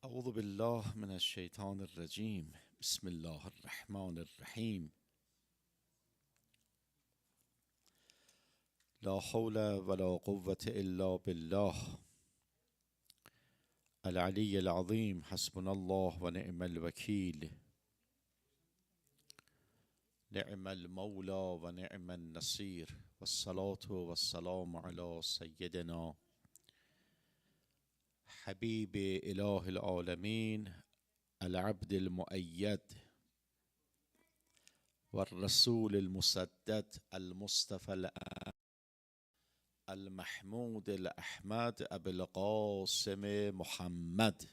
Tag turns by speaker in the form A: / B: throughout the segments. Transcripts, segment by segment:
A: أعوذ بالله من الشيطان الرجيم. بسم الله الرحمن الرحيم. لا حول ولا قوة إلا بالله العلي العظيم. حسبنا الله ونعم الوكيل. نعم المولى ونعم النصير. والصلاة والسلام على سيدنا حبيب إله العالمين العبد المؤيد والرسول المسدد المصطفى المحمود الأحمد أبي القاسم محمد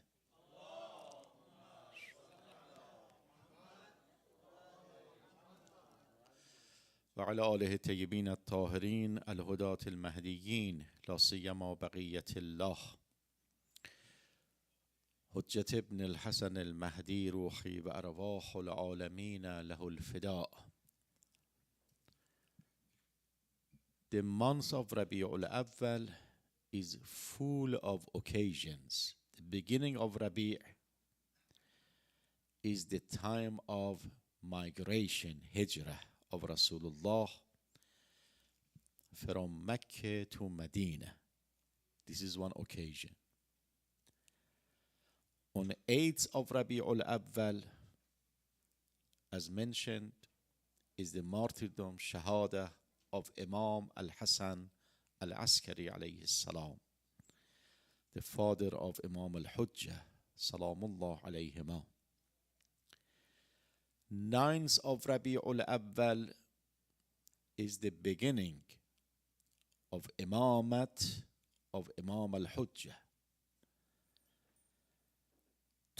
A: وعلى آله الطيبين الطاهرين الهداة المهديين، لا سيما بقية الله حجة ابن الحسن المهدي روحي وأرواح العالمين له الفداء. The month of Rabi'ul Awwal is full of occasions. The beginning of Rabi' is the time of migration, hijrah of Rasulullah from Mecca to Medina. This is one occasion. On the 8th of Rabi'ul Awwal, as mentioned, is the martyrdom, shahada of Imam Al-Hasan Al-Askari alayhi salam, the father of Imam Al-Hujjah, salamullah alayhima. 9th of Rabi'ul Awwal is the beginning of Imamat of Imam Al-Hujjah.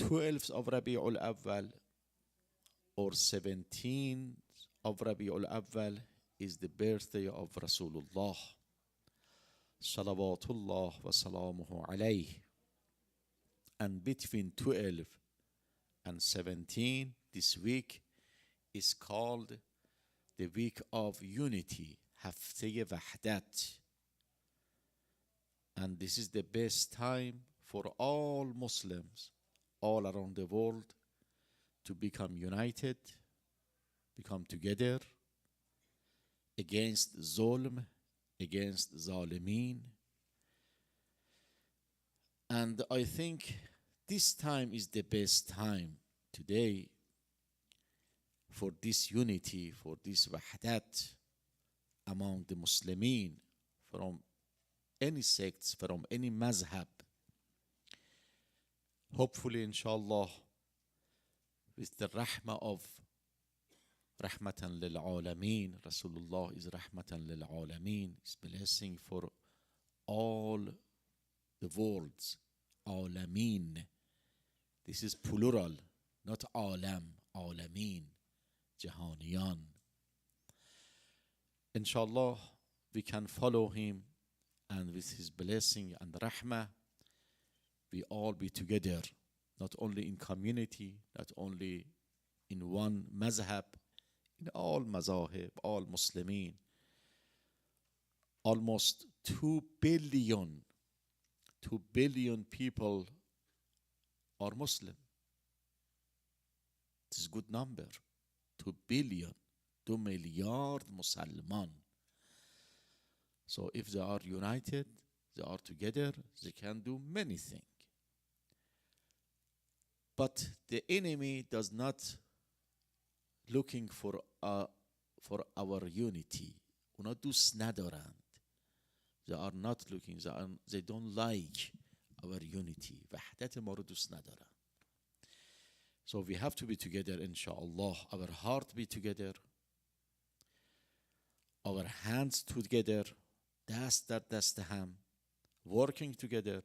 A: 12th of Rabi'ul Awwal or 17th of Rabi'ul Awwal is the birthday of Rasulullah salawatullah wa salamuhu alayh. And between 12 and 17, this week is called the week of unity, Hafteh Wahdat. And this is the best time for all Muslims all around the world to become united, become together against zulm, against zalimin. And I think this time is the best time today for this unity, for this wahdat among the Muslimin, from any sects, from any mazhab. Hopefully, inshallah, with the rahmah of rahmatan lil alameen, Rasulullah is rahmatan lil alameen, is blessing for all the worlds, alameen. This is plural, not alam, alameen, jahaniyan. Inshallah, we can follow him, and with his blessing and rahmah, we all be together, not only in community, not only in one mazhab, in all mazahib, all Muslimin. Almost 2 billion people are Muslim. This is a good number. 2 billion, 2 milyard Musliman. So if they are united, they are together, they can do many things. But the enemy does not looking for our unity. اونا دوست ندارند. They are not looking, they don't like our unity. وحدت ما رو دوست ندارن. So we have to be together, inshallah. Our heart be together. Our hands together. دست در دست هم. Working together.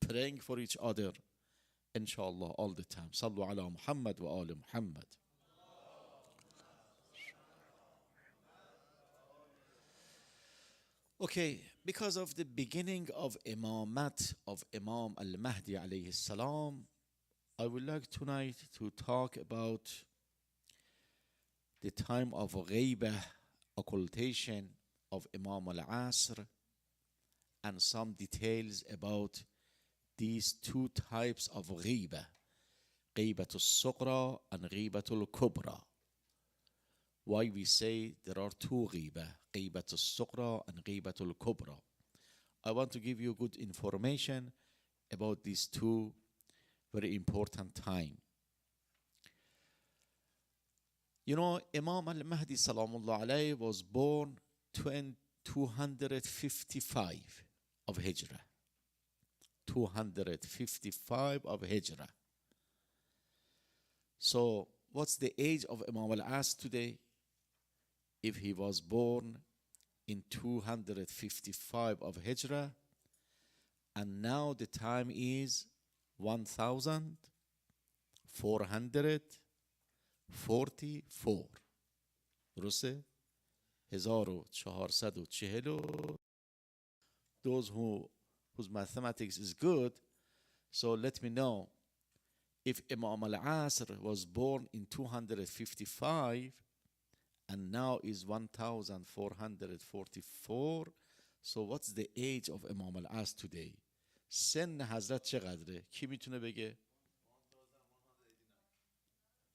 A: Praying for each other. Inshallah, all the time. Sallu ala Muhammad wa ali Muhammad. Okay, because of the beginning of Imamat of Imam Al-Mahdi alayhi salam, I would like tonight to talk about the time of ghaibah, occultation of Imam Al-Asr, and some details about these two types of ghiba, ghibat al-suqra and ghibat al-kubra. Why we say there are two ghiba, ghibat al-suqra and ghibat al-kubra. I want to give you good information about these two very important time. You know, Imam al-Mahdi salamullah alayhi was born 255 of Hijrah. 255 of Hijrah. So what's the age of Imam al-As today? If he was born in 255 of Hijrah, and now the time is 1444. درسته؟ 1440. Those whose mathematics is good, so let me know if Imam al-Asr was born in 255 and now is 1444. So what's the age of Imam al-Asr today? سن حضرت چقدره؟ کی میتونه بگه؟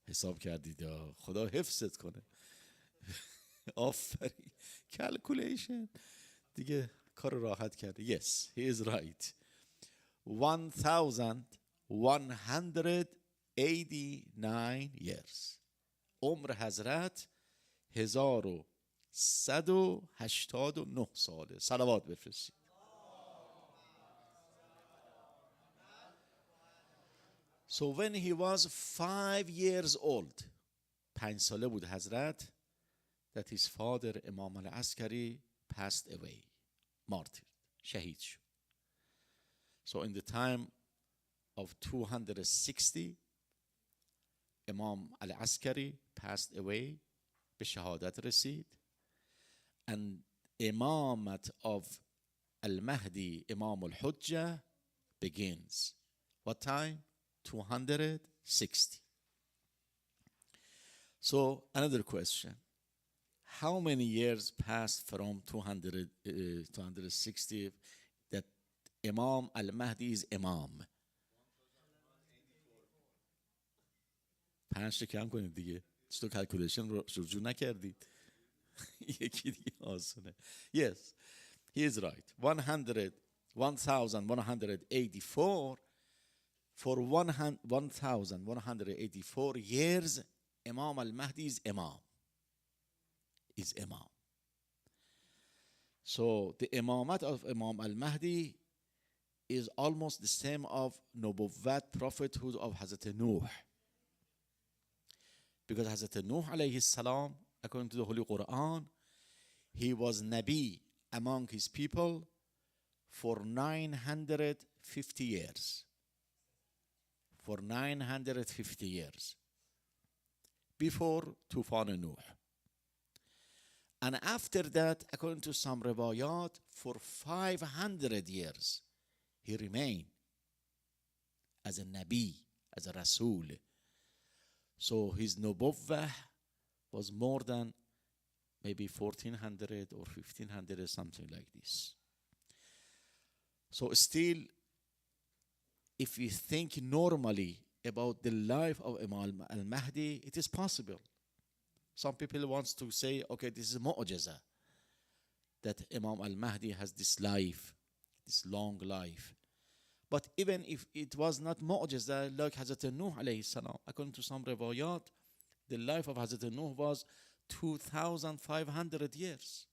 A: حساب کردید خدا حفظت کنه. آفرین. Calculation دیگه کار راحت کرده. Yes, he is right. 1189 years. عمر حضرت 1189 ساله. صلوات بفرستید. So when he was 5 years old, 5 ساله بود حضرت, that his father Imam al-Askari passed away, martyred, شهید شد. So in the time of 260, Imam al-Askari passed away, به شهادت رسید, and imamat of al-Mahdi, Imam al-Hujjah, begins. What time? 260. So another question. How many years passed from 260 that Imam al-Mahdi is Imam? 5 کم کنید دیگه. چطور calculation رو رجوع نکردید؟ یکی دیگه آسونه. Yes, he is right. 1184. For 1184 years, Imam al-Mahdi is Imam. Is Imam. So the imamat of Imam al-Mahdi is almost the same of Nubuwwat, prophethood of Hazrat Nuh. Because Hazrat Nuh alayhi salam, according to the Holy Quran, he was Nabi among his people for 950 years. For 950 years. Before Tufan Nuh. And after that, according to some riwayat, for 500 years, he remained as a Nabi, as a Rasul. So his Nubuwwah was more than maybe 1400 or 1500 or something like this. So still, if we think normally about the life of Imam al-Mahdi, it is possible. Some people want to say, okay, this is mu'jiza, that Imam al-Mahdi has this life, this long life. But even if it was not mu'jiza, like Hazrat Nuh alayhi salam, according to some riwayat, the life of Hazrat Nuh was 2500 years.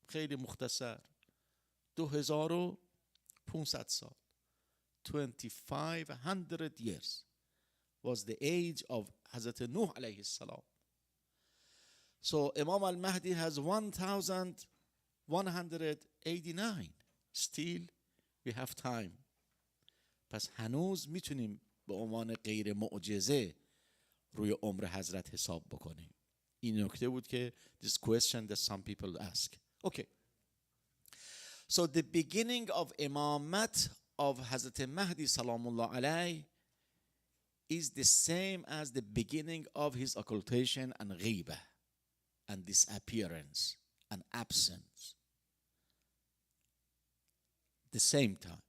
A: خیلی مختصر. 2500 سال. 2500 years was the age of Hazrat Nuh alayhi salam. So Imam al-Mahdi has 1189. Still, we have time. پس هنوز میتونیم به عنوان غیر معجزه روی عمر حضرت حساب بکنیم. این نکته بود که this question that some people ask. Okay. So the beginning of imamat of Hazrat Mahdi salamullah alayh is the same as the beginning of his occultation and ghibah and disappearance and absence. The same time.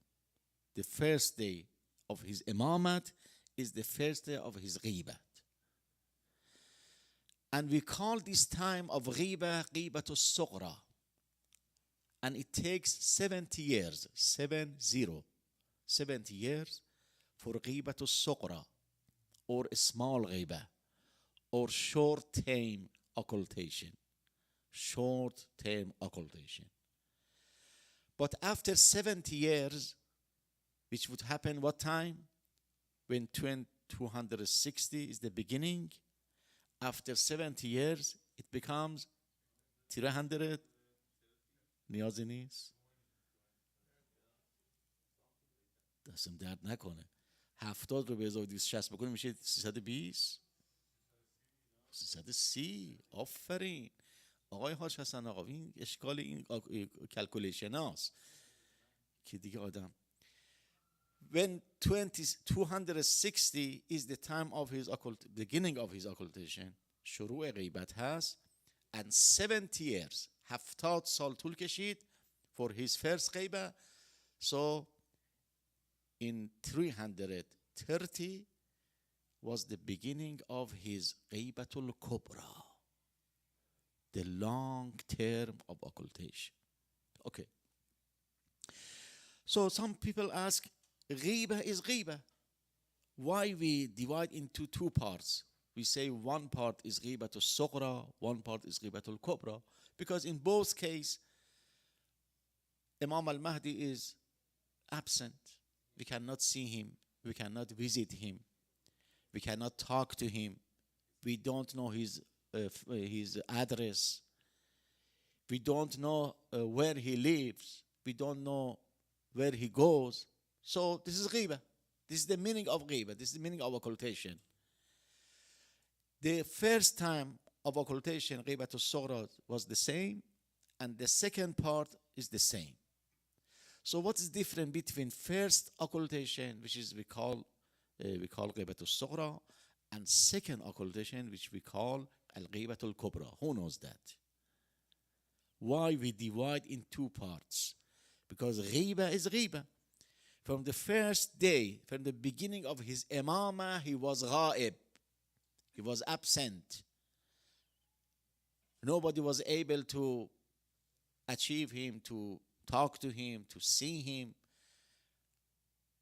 A: The first day of his imamat is the first day of his ghibat. And we call this time of ghiba ghibatul sughra. And it takes 70 years, 70 years for ghibatul sughra, or a small ghiba, or short-term occultation. Short-term occultation. But after 70 years, which would happen what time? When 260 is the beginning. After 70 years, it becomes 300. نیازی نیست. دستم درد نکنه. 70 رو به اضافه 260 بکنیم میشه 320. 330. آفرین. آقای حاج حسن آقا این اشکال این کلکولیشن هاست که دیگه آدم. When 260 is the time of his beginning of his occultation, شروع غیبت هست, and 70 years, 70 سال طول کشید for his first غیبه. So in 330 was the beginning of his غیبة الكبرى, the long term of occultation. Okay. So some people ask, ghiba is ghiba. Why we divide into two parts? We say one part is ghibatul sughra, one part is ghibatul kubra, because in both cases, Imam al-Mahdi is absent. We cannot see him. We cannot visit him. We cannot talk to him. We don't know his address. We don't know where he lives. We don't know where he goes. So this is ghiba. This is the meaning of ghiba. This is the meaning of occultation. The first time of occultation, ghibatul sughra, was the same, and the second part is the same. So what is different between first occultation, which is we call ghibatul sughra, and second occultation, which we call al-ghibatul kubra? Who knows that? Why we divide in two parts? Because ghiba is ghiba. From the first day, from the beginning of his imamah, he was ghaib. He was absent. Nobody was able to achieve him, to talk to him, to see him.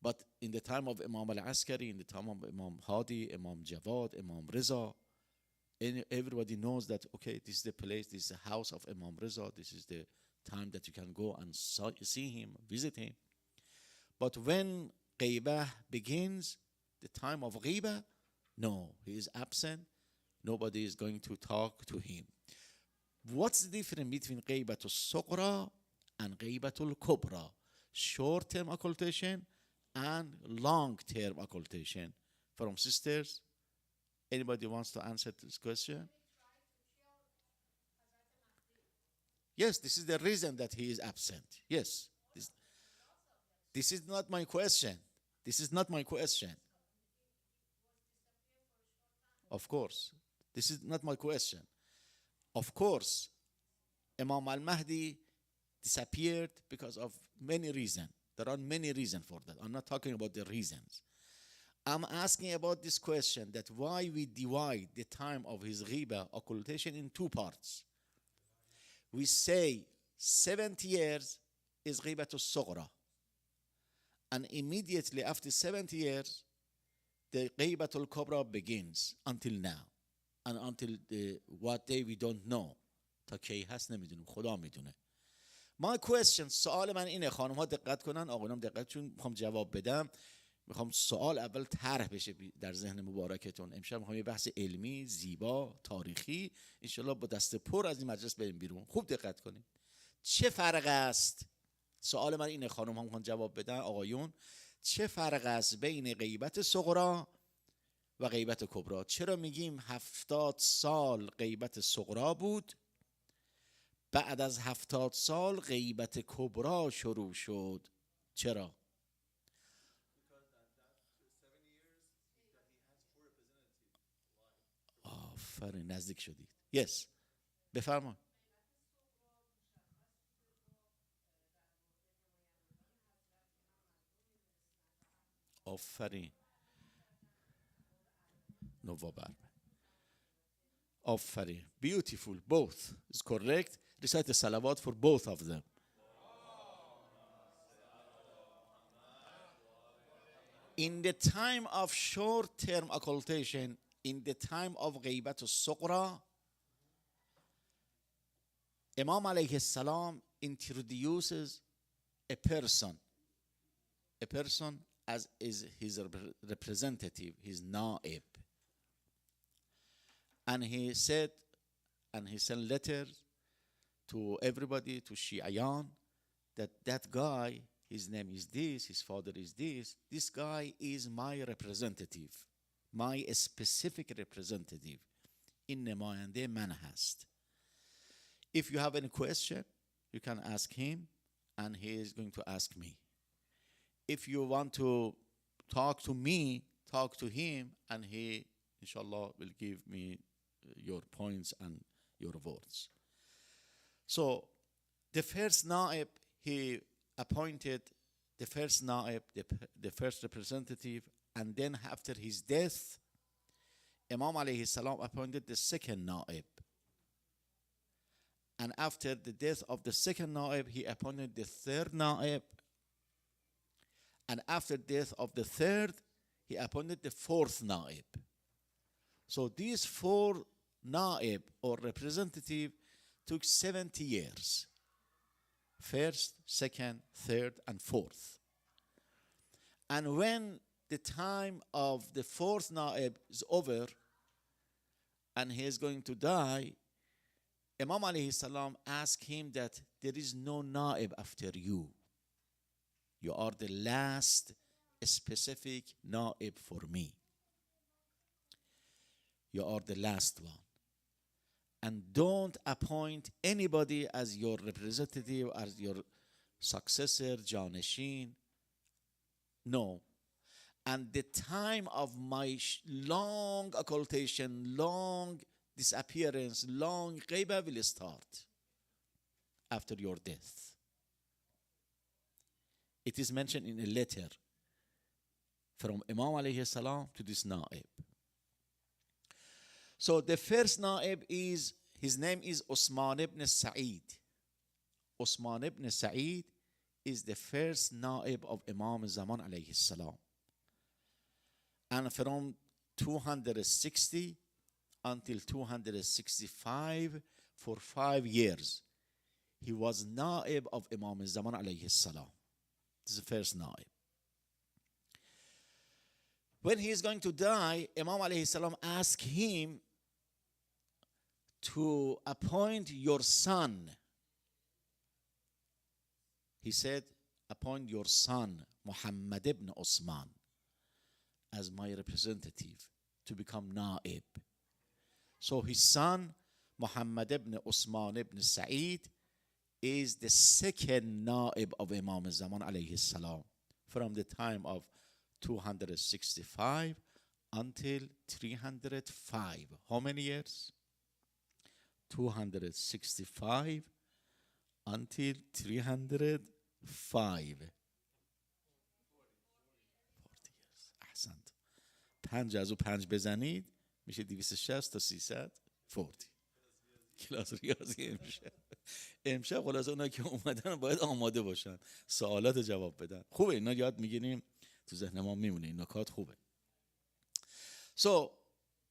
A: But in the time of Imam al-Askari, in the time of Imam Hadi, Imam Jawad, Imam Riza, everybody knows that, okay, this is the place, this is the house of Imam Riza, this is the time that you can go and see him, visit him. But when ghaibah begins, the time of ghaibah, no, he is absent. Nobody is going to talk to him. What's the difference between ghibatul sughra and ghibatul kubra? Short-term occultation and long-term occultation. From sisters, anybody wants to answer this question? Yes, this is the reason that he is absent. Yes. This is not my question. This is not my question. Of course. This is not my question. Of course, Imam al-Mahdi disappeared because of many reasons. There are many reasons for that. I'm not talking about the reasons. I'm asking about this question, that why we divide the time of his ghiba occultation in two parts. We say 70 years is ghibatul sughra. And immediately after 70 years, the ghibatul kubra begins until now. And until what day we don't know. تا کی هست نمیدونیم، خدا میدونه. My question، سوال من اینه، خانم ها دقت کنن، آقایان دقت، چون میخوام جواب بدم، میخوام سوال اول طرح بشه در ذهن مبارکتون. امشب میخوام یه بحث علمی، زیبا، تاریخی، انشالله با دست پر از این مجلس بریم بیرون. خوب دقت کنید. چه فرق است؟ سوال من اینه، خانم ها میخوان جواب بدن، آقایون، چه فرق است بین غیبت صغرا و غیبت کبرا؟ چرا میگیم 70 سال غیبت صغرا بود، بعد از 70 سال غیبت کبرا شروع شد؟ چرا؟ آفرین، نزدیک شدید. yes. بفرمایید. آفرین. نوبر. آفرین. Beautiful. Both is correct. Recite the salawat for both of them. In the time of short-term occultation, in the time of غیبت الصغرى, Imam alayhi salam introduces a person as is his representative, his naib. And he sent letters to everybody, to Shi'ayan, that guy, his name is this, his father is this guy is my representative, my specific representative. این نماینده من هست. If you have any question, you can ask him, and he is going to ask me. If you want to talk to me, talk to him, and he, inshallah, will give me your points and your words. So, the first naib, he appointed the first naib, the first representative, and then after his death, Imam alayhi salam appointed the second naib. And after the death of the second naib, he appointed the third naib. And after death of the third, he appointed the fourth naib. So these four naib or representative took 70 years. First, second, third, and fourth. And when the time of the fourth naib is over and he is going to die, Imam alayhi salam asked him that there is no naib after you. You are the last specific naib for me. You are the last one. And don't appoint anybody as your representative, as your successor, Janashin. No. And the time of my long occultation, long disappearance, long ghaiba will start after your death. It is mentioned in a letter from Imam alayhi salam to this naib. So the first naib is, his name is Osman ibn Sa'id. Osman ibn Sa'id is the first naib of Imam Zaman alayhi salam. And from 260 until 265, for 5 years, he was naib of Imam Zaman alayhi salam. This is the first naib. When he is going to die, Imam alayhi salam asked him to appoint your son. He said, appoint your son, Muhammad ibn Osman, as my representative to become naib. So his son, Muhammad ibn Osman ibn Sa'id, is the second naib of Imam Zaman alayhi salam from the time of 265 until 305. How many years? 265 until 305. 40 years. احسنت. 5 از او 5 بزنید میشه 260 تا 340. کلاس ریاضی امشب خلاصه اونا که اومدن باید آماده باشن، سوالات جواب بدن. خوبه اینا یاد میگیریم، تو ذهن ما میمونه، این نکات خوبه. So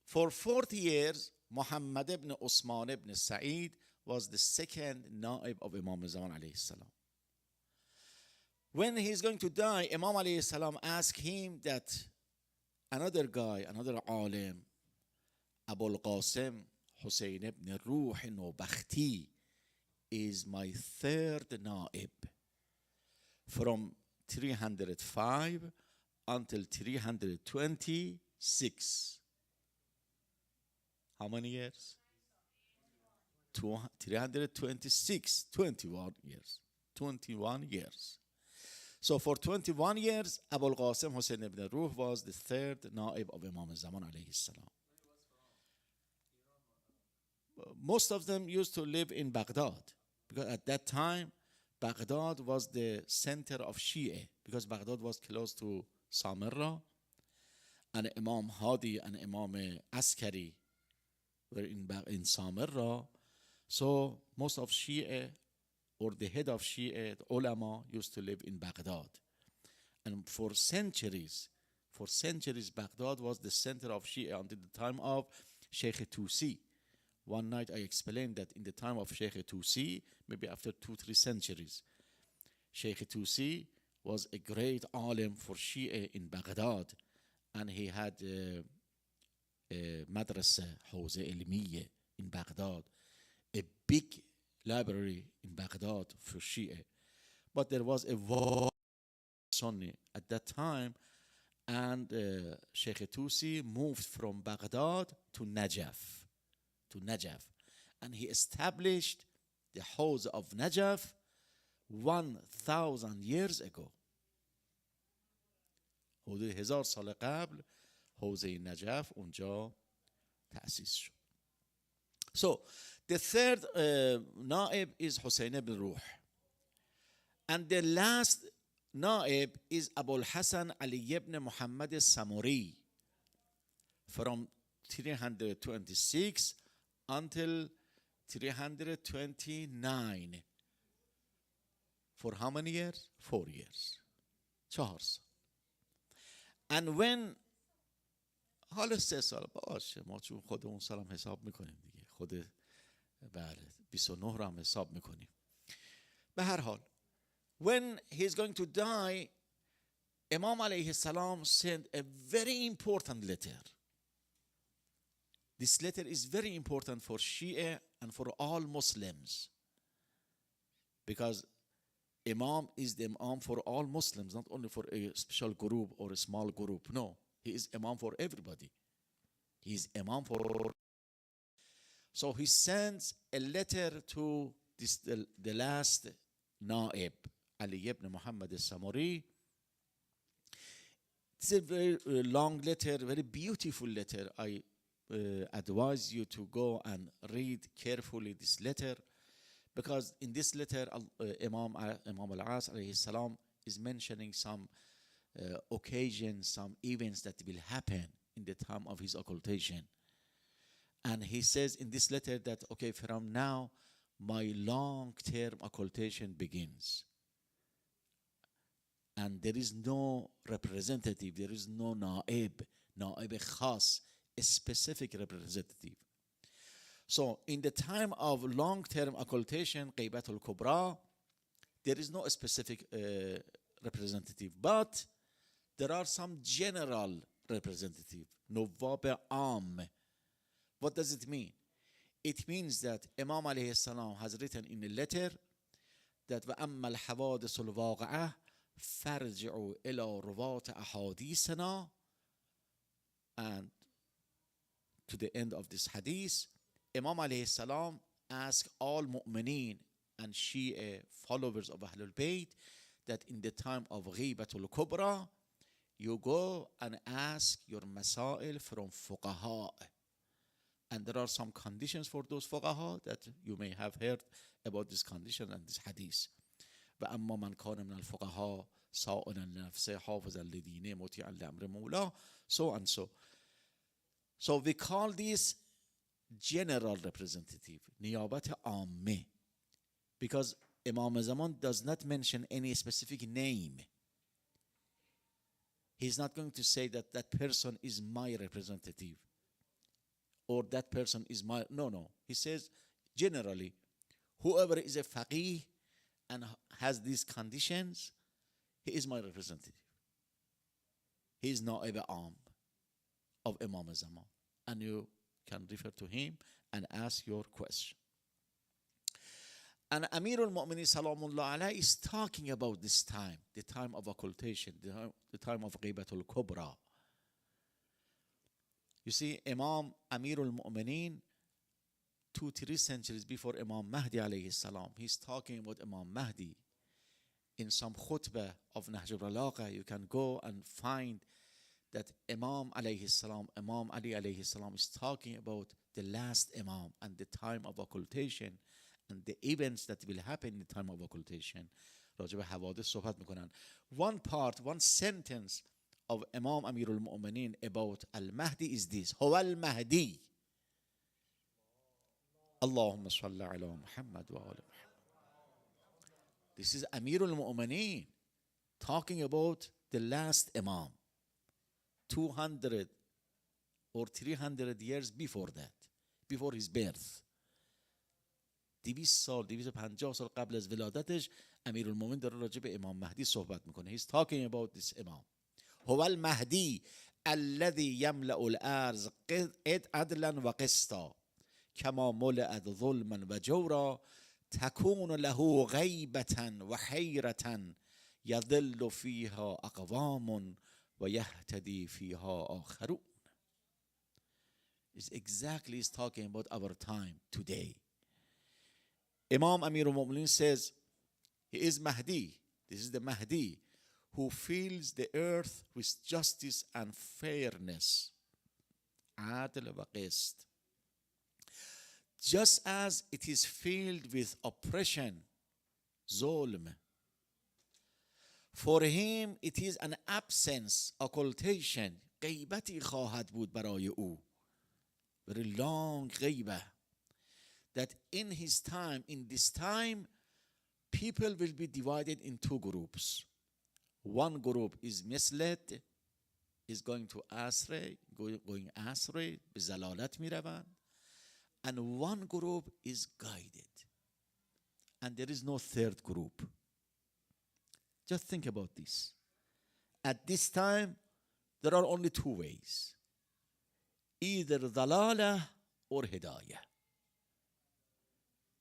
A: for 40 years Muhammad ibn Osman ibn Sa'id was the second naib of Imam Zaman alayhi salam. When he is going to die, Imam alayhi salam asked him that another guy, another alim, Abu al-Qasim Hussein ibn Ruh Nobakhti, is my third naib from 305 until 326. How many years? 326, 21 years. 21 years. So for 21 years, Abu al-Qasim Hussein ibn Ruh was the third naib of Imam Zaman alayhi salam. Most of them used to live in Baghdad, because at that time, Baghdad was the center of Shia, because Baghdad was close to Samarra, and Imam Hadi and Imam Askari were in Samarra. So most of Shia, or the head of Shia, the ulama, used to live in Baghdad. And for centuries, Baghdad was the center of Shia until the time of Sheikh Tusi. One night I explained that in the time of Sheikh Tusi, maybe after 2-3 centuries, Sheikh Tusi was a great alim for Shia in Baghdad, and he had a madrasa, Hawza Ilmiya in Baghdad, a big library in Baghdad for Shia. But there was a war Sunni at that time, and Sheikh Tusi moved from Baghdad to Najaf, and he established the Hawza of Najaf 1000 years ago. حدود 1000 سال قبل حوزه نجف اونجا تأسیس شد. So the third naib is Hussein ibn Ruh, and the last naib is Abu al-Hasan Ali ibn Muhammad al-Samuri from 326 until 329. For how many years? 4 years. 4 سال. And when حالا 3 سال باشه، ما چون خودمون سالم حساب میکنیم دیگه، خود بله 29 رو هم حساب میکنیم. به هر حال when he's going to die, Imam alayhi salam sent a very important letter. This letter is very important for Shia and for all Muslims, because Imam is the Imam for all Muslims, not only for a special group or a small group. No, he is Imam for everybody. He is Imam for. So he sends a letter to this, the last Naib, Ali ibn Muhammad al-Samuri. It's a very long letter, very beautiful letter. I advise you to go and read carefully this letter, because in this letter, Imam al-As alayhi salam is mentioning some occasions, some events that will happen in the time of his occultation. And he says in this letter that, okay, from now, my long-term occultation begins. And there is no representative, there is no naib khas, a specific representative. So in the time of long-term occultation, Ghaybatul Kubra, there is no specific representative, but there are some general representative, Nuwab Am. What does it mean? It means that Imam alayhi salam has written in a letter that وَأَمَّا الْحَوَادِثُ الْوَاقِعَةِ فَارْجِعُوا إِلَى رُوَاةِ أَحَادِيثِنَا, and to the end of this hadith, Imam alayhi salam asked all mu'mineen and Shia followers of Ahlul Bayt that in the time of Ghaybatul Kubra, you go and ask your masail from fuqaha. And there are some conditions for those fuqaha that you may have heard about this condition and this hadith. وَأَمَّا مَنْ كَانَ مِنَ الْفُقَهَاءِ صَائِنًا لِنَفْسِهِ حَافِظًا لِدِينِهِ مُطِيعًا لِأَمْرِ مَوْلَاهُ, so and so. So we call this general representative, niyabat amme, because Imam Zaman does not mention any specific name. He's not going to say that that person is my representative or that person is my, no. He says generally, whoever is a faqih and has these conditions, he is my representative. He is Na'ib Am of Imam Zaman, and you can refer to him and ask your question. And Amir al-Mu'minin Salamullah alayhi is talking about this time, the time of occultation, the time of Ghaybatul Kubra. You see, Imam Amir al-Mu'minin, 2-3 centuries before Imam Mahdi alayhi salam, he's talking about Imam Mahdi. In some khutbah of Nahj al-Balagha, you can go and find that Imam alayhi salam, Imam Ali alayhi salam is talking about the last Imam and the time of occultation and the events that will happen in the time of occultation. راجع به حوادث صحبت میکنن. One part, one sentence of Imam Amirul Mu'mineen about Al-Mahdi is this. هو المهدي. اللهم صل على محمد وآل محمد. This is Amirul Mu'mineen talking about the last Imam. 200 or 300 years before that, before his birth. 200 سال 250 سال قبل از ولادتش امیرالمومنین داره راجع به امام مهدی صحبت میکنه. He's talking about this Imam. هو المهدی الذي يملأ الأرض عدلا وقسطا كما ملأت ظلما وجورا تكون له غيبة وحيرة يضل فيها أقوام ويهتدي فيها آخرون. It's exactly is talking about our time today. Imam Amirul Mu'mineen says he is Mahdi. This is the Mahdi who fills the earth with justice and fairness. عدل و قسط. Just as it is filled with oppression, ظلم. For him it is an absence, occultation. غیبتی خواهد بود برای او. Very long غیبه. That in his time, in this time, people will be divided in two groups. One group is misled, is going to astray, going astray, به ضلالت می روند. And one group is guided. And there is no third group. Just think about this. At this time, there are only two ways. Either ضلالة or hidayah.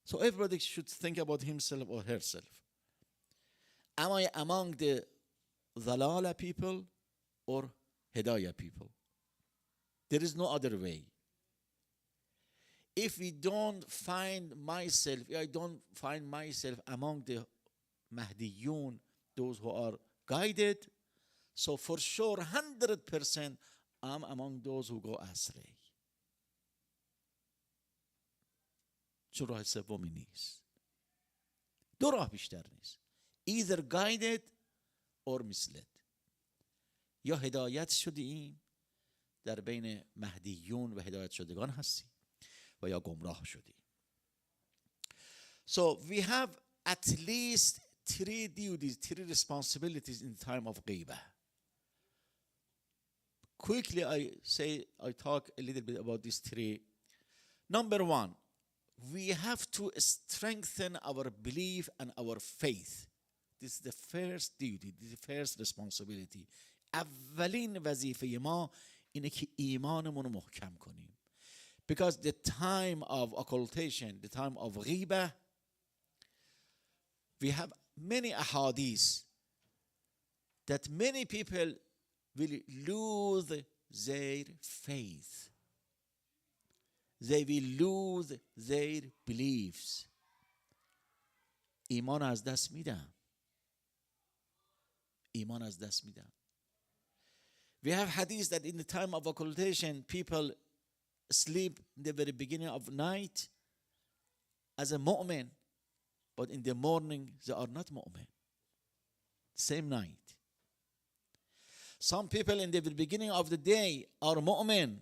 A: So everybody should think about himself or herself. Am I among the ضلالة people or hidayah people? There is no other way. If we don't find myself, if I don't find myself among the Mahdiyun, those who are guided, so for sure 100% I'm among those who go astray. چون راه سومی نیست. دو راه بیشتر نیست. Either guided or misled. یا هدایت شدیم در بین مهدیون و هدایت شدگان هستیم و یا گمراه شدیم. So we have at least 3 duties, 3 responsibilities in the time of غیبه. Quickly I talk a little bit about these 3. Number 1, we have to strengthen our belief and our faith. This is the first duty, this is the first responsibility. اولین وظیفه ما اینه که ایمانمون رو محکم کنیم. Because the time of occultation, the time of غیبه, we have many ahadith that many people will lose their faith. They will lose their beliefs. ایمان از دست میدن. ایمان از دست میدن. We have hadith that in the time of occultation, people sleep in the very beginning of night as a mu'min, but in the morning they are not mu'min. Same night. Some people in the very beginning of the day are mu'min,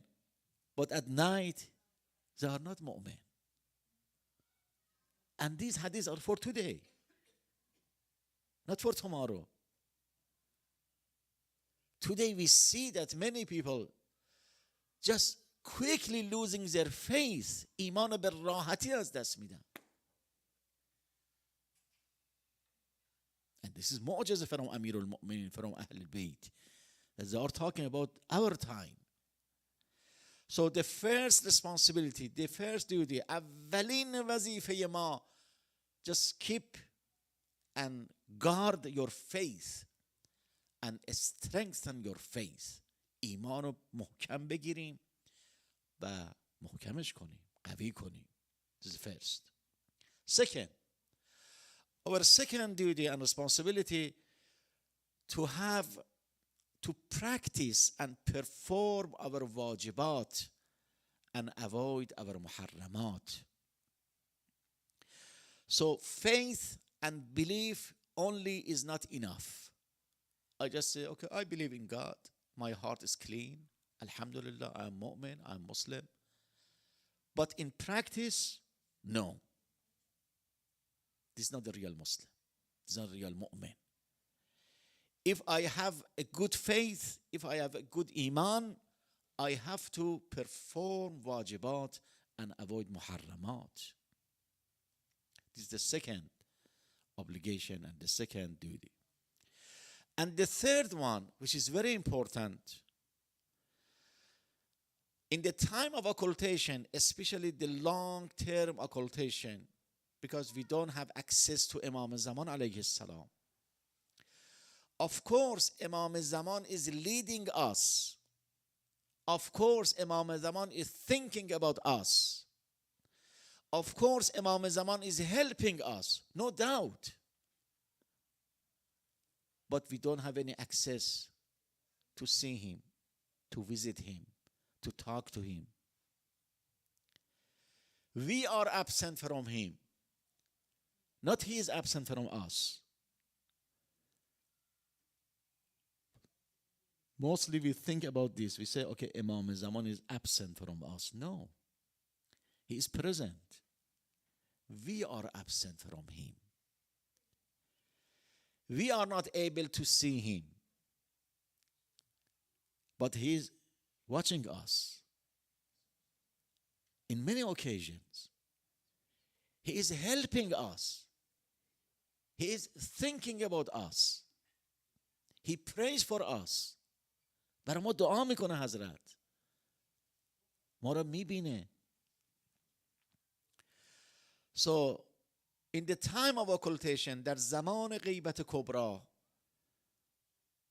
A: but at night they are not mu'min. And these hadiths are for today, not for tomorrow. Today we see that many people just quickly losing their faith. ایمان به راحتی از دست میدن. And this is معجزه from Amir al-Mu'minin, from Ahl al-Bayt. That they are talking about our time. So the first responsibility, the first duty, اولین وظیفه ما, just keep and guard your faith and strengthen your faith. ایمان رو محکم بگیریم و محکمش کنیم، قوی کنیم. This is first. Second, our second duty and responsibility to practice and perform our wajibat and avoid our muharramat. So faith and belief only is not enough. I just say, okay, I believe in God. my heart is clean. Alhamdulillah, I'm mu'min, I'm Muslim. But in practice, no. This is not the real Muslim. This is not the real mu'min. If I have a good faith, if I have a good iman, I have to perform wajibat and avoid muharramat. This is the second obligation and the second duty. And the third one, which is very important, in the time of occultation, especially the long-term occultation, because we don't have access to Imam Zaman alayhi salam. Of course, Imam Zaman is leading us. Of course, Imam Zaman is thinking about us. Of course, Imam Zaman is helping us, no doubt. But we don't have any access to see him, to visit him, to talk to him. We are absent from him. Not he is absent from us. Mostly we think about this. We say, okay, Imam Zaman is absent from us. No. He is present. We are absent from him. We are not able to see him. But he is watching us. In many occasions. He is helping us. He is thinking about us. He prays for us. برای ما دعا میکنه حضرت. ما را میبینه. So, in the time of occultation, در زمان غیبت کبرا,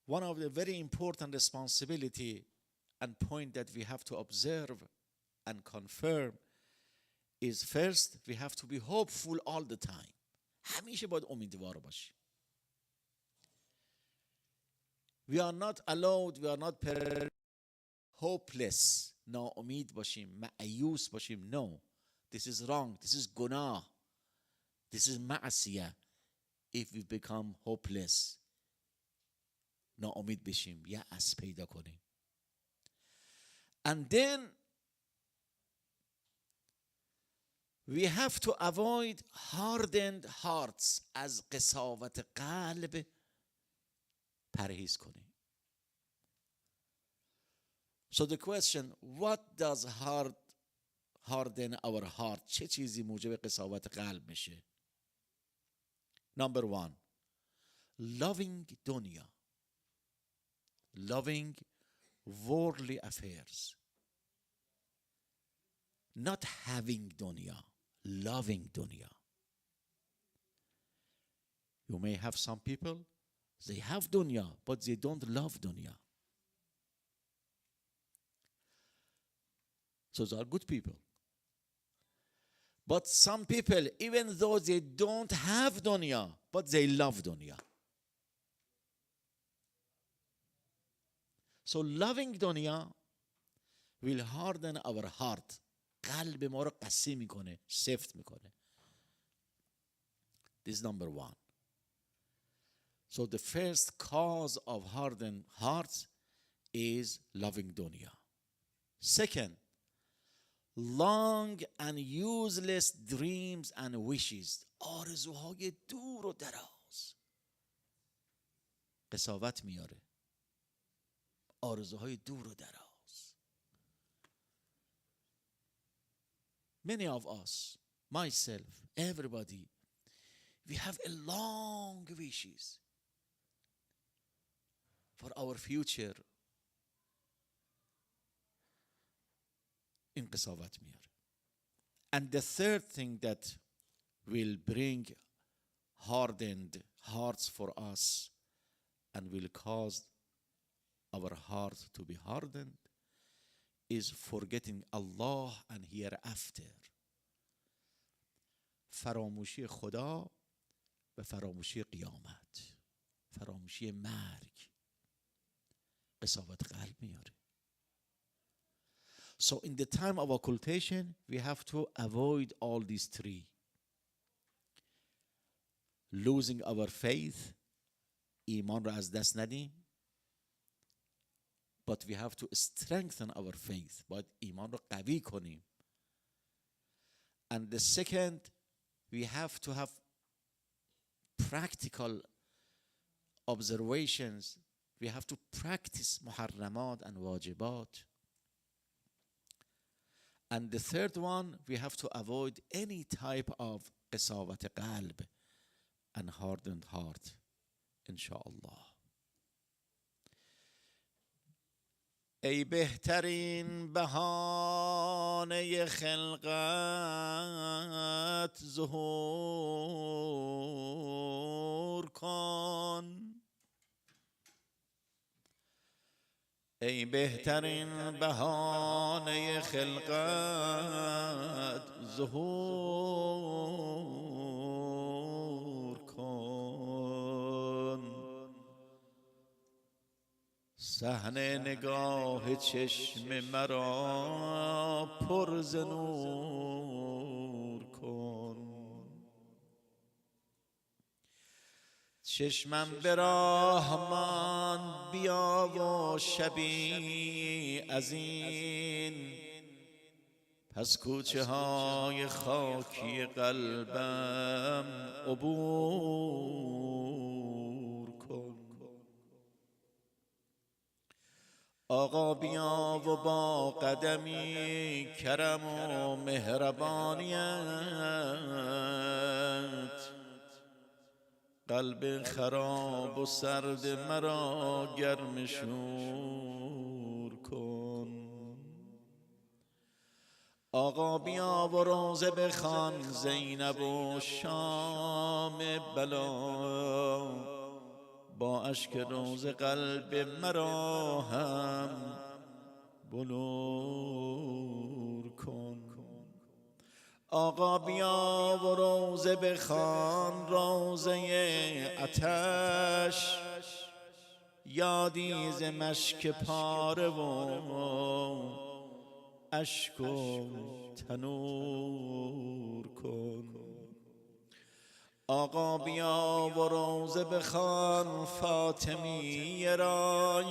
A: one of the very important responsibility and point that we have to observe and confirm is first, we have to be hopeful all the time. همیشه باید امیدوار باشیم. We are not allowed, we are not hopeless. ناامید باشیم, مأیوس باشیم. No. This is wrong. This is گناه. This is معصیه. If we become hopeless. ناامید بشیم. یأس پیدا کنیم. And then we have to avoid hardened hearts. از قساوت قلب پرهیز کنیم. So the question, what does harden our heart? چه چیزی موجب قساوت قلب میشه؟ Number one, loving dunya. Loving worldly affairs. Not having dunya, loving dunya. You may have some people, they have dunya, but they don't love dunya. So they are good people. But some people, even though they don't have dunya, but they love dunya. So loving dunya will harden our heart. قلب ما رو قسی میکنه، سفت میکنه. This is number one. So the first cause of hardened hearts is loving dunya. Second, long and useless dreams and wishes. آرزوهای دور و دراز. قساوت میاره. آرزوهای دور و دراز. Many of us, myself, everybody, we have a long wishes for our future. این قساوت میاره. And the third thing that will bring hardened hearts for us and will cause our heart to be hardened is forgetting Allah and hereafter. فراموشی خدا و فراموشی قیامت. فراموشی مرگ. قساوت قلب میاره. So in the time of occultation, we have to avoid all these three. Losing our faith, ایمان را از دست ندیم. but we have to strengthen our faith. باید ایمان رو قوی کنیم. And the second, we have to have practical observations. We have to practice محرمات and واجبات. And the third one, we have to avoid any type of قساوت قلب and hardened heart, inshallah. ای بهترین بهانه خلقت ظهور کن. ای بهترین بهانه خلقت ظهور کن. صحنه نگاه چشم مرا پر ز نور کن. چشمم به راه ماند بیا و شبی از این، پس کوچه های خاکی قلبم عبور کن. آقا بیا و با قدمی کرم و مهربانیت، قلب خراب و سرد مرا گرم شور کن. آقا بیا و روزه بخوان زینب و شام بلا، با اشک روزه قلب مرا هم بلور کن. آقا بیا و روزه بخوان روزه آتش، یادی ز مشک پاره و اشک و تنور کن. آقا بیا و روزه بخوان فاطمیه را،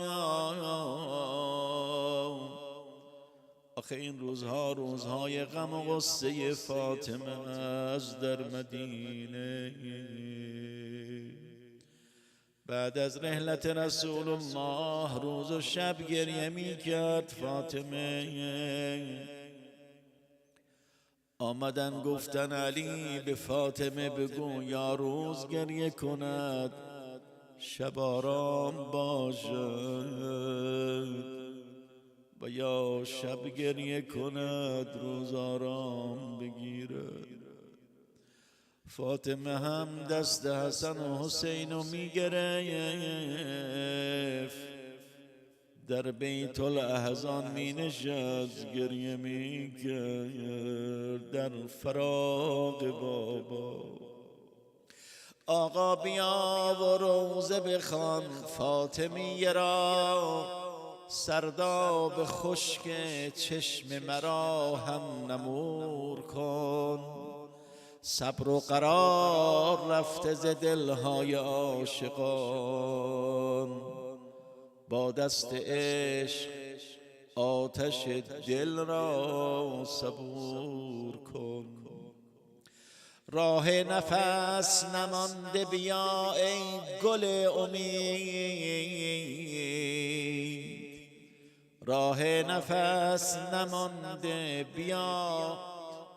A: آخه این روزها روزهای غم و غصه فاطمه از در مدینه. بعد از رحلت رسول الله روز و شب گریه می کرد فاطمه. آمدن گفتن علی به فاطمه بگو یا روز گریه کند شب آرام باشد، و یا شب گریه کند روز آرام بگیرد. فاطمه هم دست حسن و حسین رو میگرفت، در بیت الاحزان می نشست گریه می کرد در فراق بابا. آقا بیا و روزه بخوان فاطمیه را، سرداب خشک چشم مرا هم نمور کن. صبر و قرار رفته ز دلهای عاشقان، با دست عشق آتش دل را صبور کن. راه نفس نمانده بیا ای گل امید، راه نفس نمانده بیا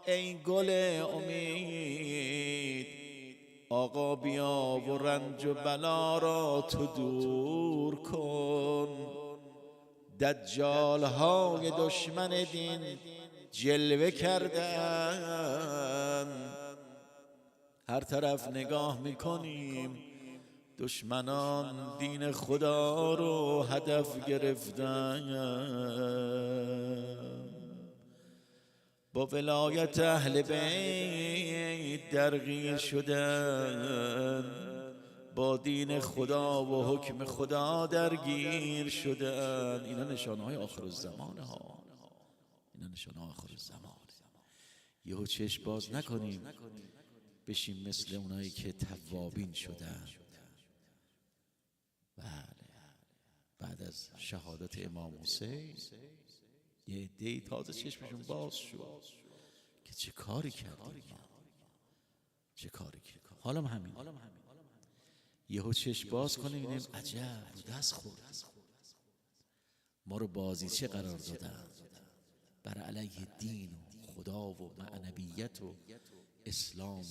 A: ای گل امید. آقا بیا و رنج و بلا را تو دور کن. دجال های دشمن دین جلوه کردن، هر طرف نگاه میکنیم دشمنان دین خدا رو هدف گرفتن. با ولایت اهل بیت درگیر شدن، با دین خدا و حکم خدا درگیر شدن. اینا نشانه‌های آخر الزمان ها، اینا نشانه‌های آخر الزمان. یهو چشم باز نکنیم بشیم مثل اونایی که توابین شدن. بله بعد از شهادت امام حسین یه عده‌ای تازه چشمشون باز شد که چه کاری کردیم، چه کاری کردیم. حالا همین یهو چشم باز کنیم ببینیم عجب دست خورد، ما رو بازیچه قرار دادن بر علیه دین و خدا و معنویت و اسلام.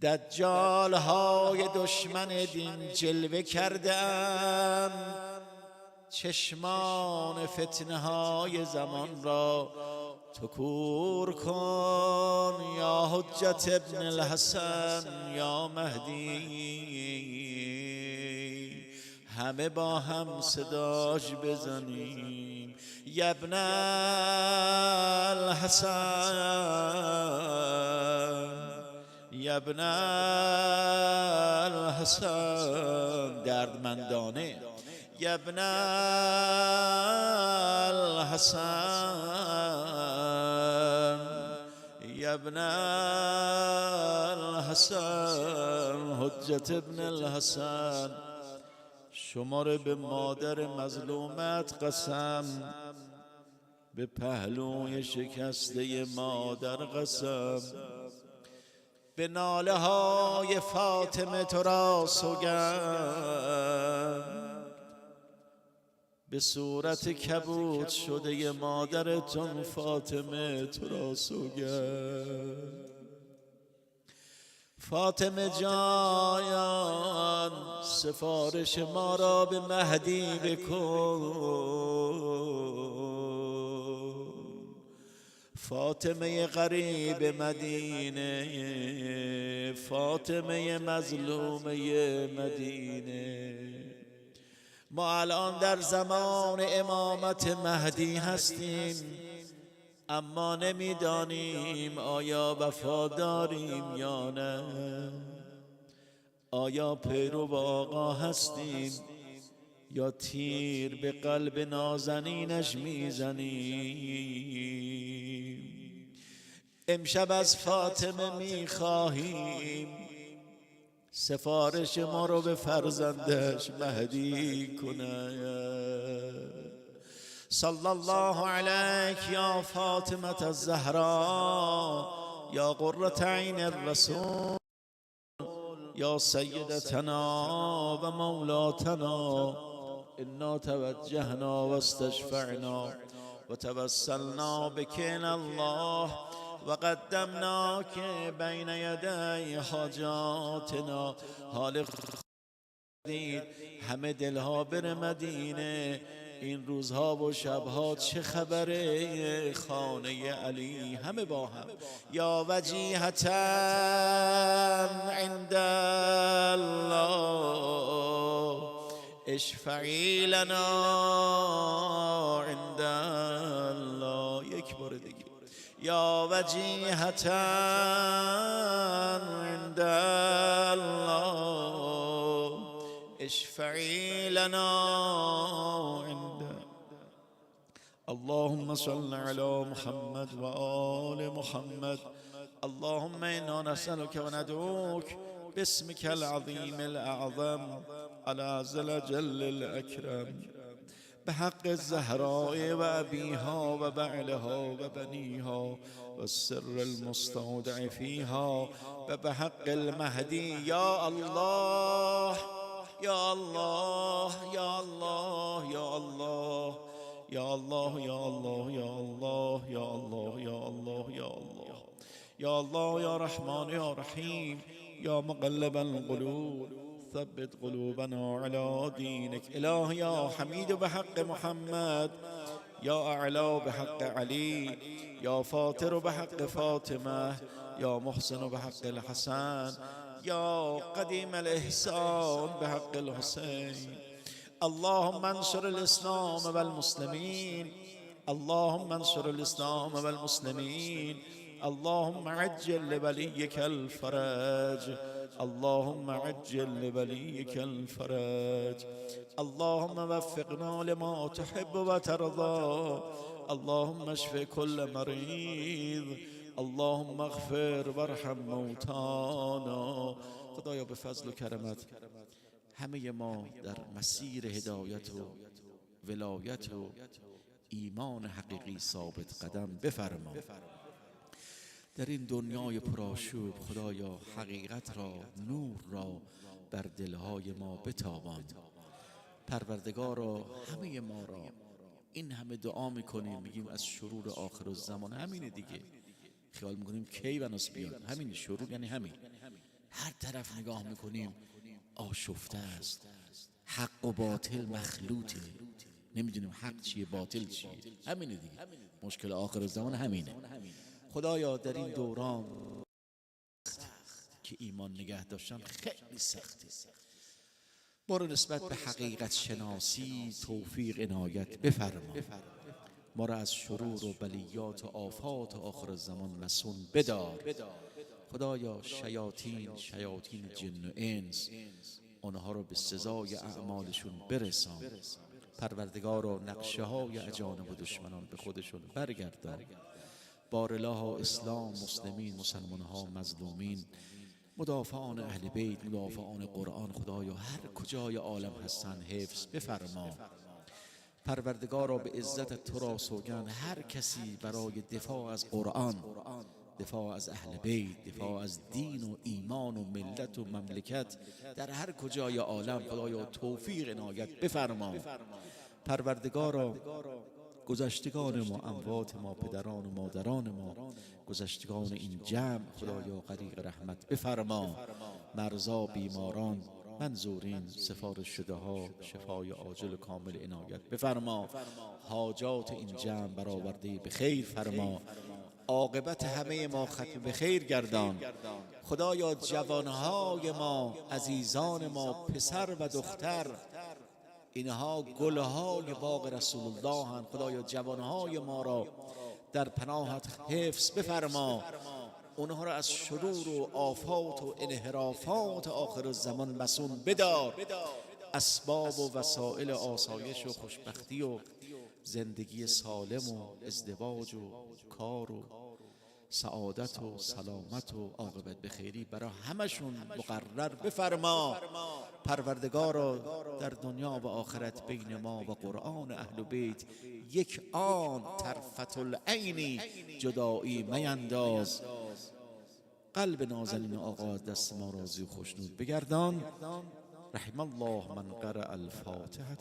A: دجال های دشمن دین جلوه کردند، چشمان فتنه های زمان را تو کور کن یا حجت ابن الحسن یا مهدی. همه با هم صداش بزنیم یا ابن الحسن یا ابن الحسن، دردمندانه یا ابن الحسن یا ابن الحسن حجت ابن الحسن. شما رو به مادر مظلومت قسم، به پهلوی شکسته مادر قسم، به ناله های فاطمه تو را سوگند، به صورت کبود شده مادرتون فاطمه تو را سوگند. فاطمه جان سفارش ما را به مهدی بکن، فاطمه غریب مدینه، فاطمه مظلومه مدینه. ما الان در زمان امامت مهدی هستیم، اما نمیدانیم آیا وفاداریم یا نه، آیا پیرو آقا هستیم یا تیر به قلب نازنینش میزنیم. امشب از فاطمه میخواهیم سفارش ما رو به فرزندش مهدی کنه. صلی الله علیک یا فاطمه الزهرا یا قرة عین الرسول یا سیدتنا و مولاتنا. انا توجهنا و استشفعنا و توسلنا بک الی الله و قدمناک بین یدی حاجاتنا. حال دید همه دلها بر مدینه، این روزها و شبها چه خبره؟ خانه علی همه با هم. یا وجیهة عند الله اشفعی لنا عند الله. یک بار دیگه یا وجیهة عند الله اشفعی لنا عند. اللهم صل على محمد و آل محمد. اللهم انا نسألك و ندعوك باسمك العظیم الاعظم العز الجل الاکرم، بحق الزهراء و ابیها و بعلها و بنیها و السر المستودع فیها و بحق المهدی. یا الله یا الله یا الله یا الله یا الله یا الله یا الله یا الله یا الله یا الله یا الله یا رحمان یا رحیم یا مقلب القلوب ثبت قلوبنا على دينك. إله يا حميد بحق محمد، يا أعلى بحق علي، يا فاطر بحق فاطمة، يا محسن بحق الحسن، يا قديم الإحسان بحق الحسين. اللهم انصر الإسلام والمسلمين، اللهم انصر الإسلام والمسلمين. اللهم عجل لوليك الفرج، اللهم عجل لوليك الفرج. اللهم وفقنا لما تحب وترضى. اللهم اشف كل مريض، اللهم اغفر وارحم موتانا. خدایا به فضل و کرمت همه ما در مسیر هدایت و ولایت و ایمان حقیقی ثابت قدم بفرما. در این دنیای پرآشوب خدایا حقیقت را، نور را بر دلهای ما بتابان. پروردگارا همه ما را این همه دعا میکنیم، میگیم از شرور آخر الزمان، همینه دیگه. خیال میکنیم کی بناس بیاد، همین شرور یعنی همین. هر طرف نگاه میکنیم آشفته است، حق و باطل مخلوطه، نمیدونیم حق چیه باطل چیه، همینه دیگه. مشکل آخر الزمان همینه. خدایا در این دوران که ایمان نگه داشتن خیلی سخته، ما رو نسبت به حقیقت شناسی توفیق عنایت بفرما. ما را از شرور و بلیات و آفات و آخر الزمان مسون بدار. خدایا شیاطین جن و انس، آنها را به سزای اعمالشون برسان. پروردگارا نقشه های اجانب و دشمنان به خودشون برگردان. بارالله اسلام، مسلمین، مسلمان ها، مظلومین، مدافعان اهل بیت، مدافعان قرآن، خدایا هر کجای عالم هستن حفظ بفرما. پروردگارا به عزت تو را سوگند، هر کسی برای دفاع از قرآن، دفاع از اهل بیت، دفاع از دین و ایمان و ملت و مملکت در هر کجای عالم خدایا توفیق عنایت بفرما. پروردگارا گذشتگان ما، اموات ما، پدران و مادران ما، گذشتگان این جمع خدایا غریق رحمت بفرما. مرضا، بیماران، منظورین، سفارش شده ها شفای عاجل و کامل عنایت بفرما. حاجات این جمع برآورده به خیر فرما. عاقبت همه ما ختم به خیر گردان. خدایا جوانهای ما، عزیزان ما، پسر و دختر، اینها گلهای باغ رسول الله هستند. خدایا جوانهای ما را در پناهت حفظ بفرما. اونها را از شرور و آفات و انحرافات آخر الزمان مسون بدار. اسباب و وسایل آسایش و خوشبختی و زندگی سالم و ازدواج و کار و سعادت و سلامت و عاقبت بخیری برای همشون مقرر بفرما. پروردگارا در دنیا و آخرت بین ما و قرآن اهل بیت یک آن طرفت العینی جدایی مینداز. قلب نازنین آقا از دست ما راضی و خوشنود بگردان. رحم الله من قرأ الفاتحة.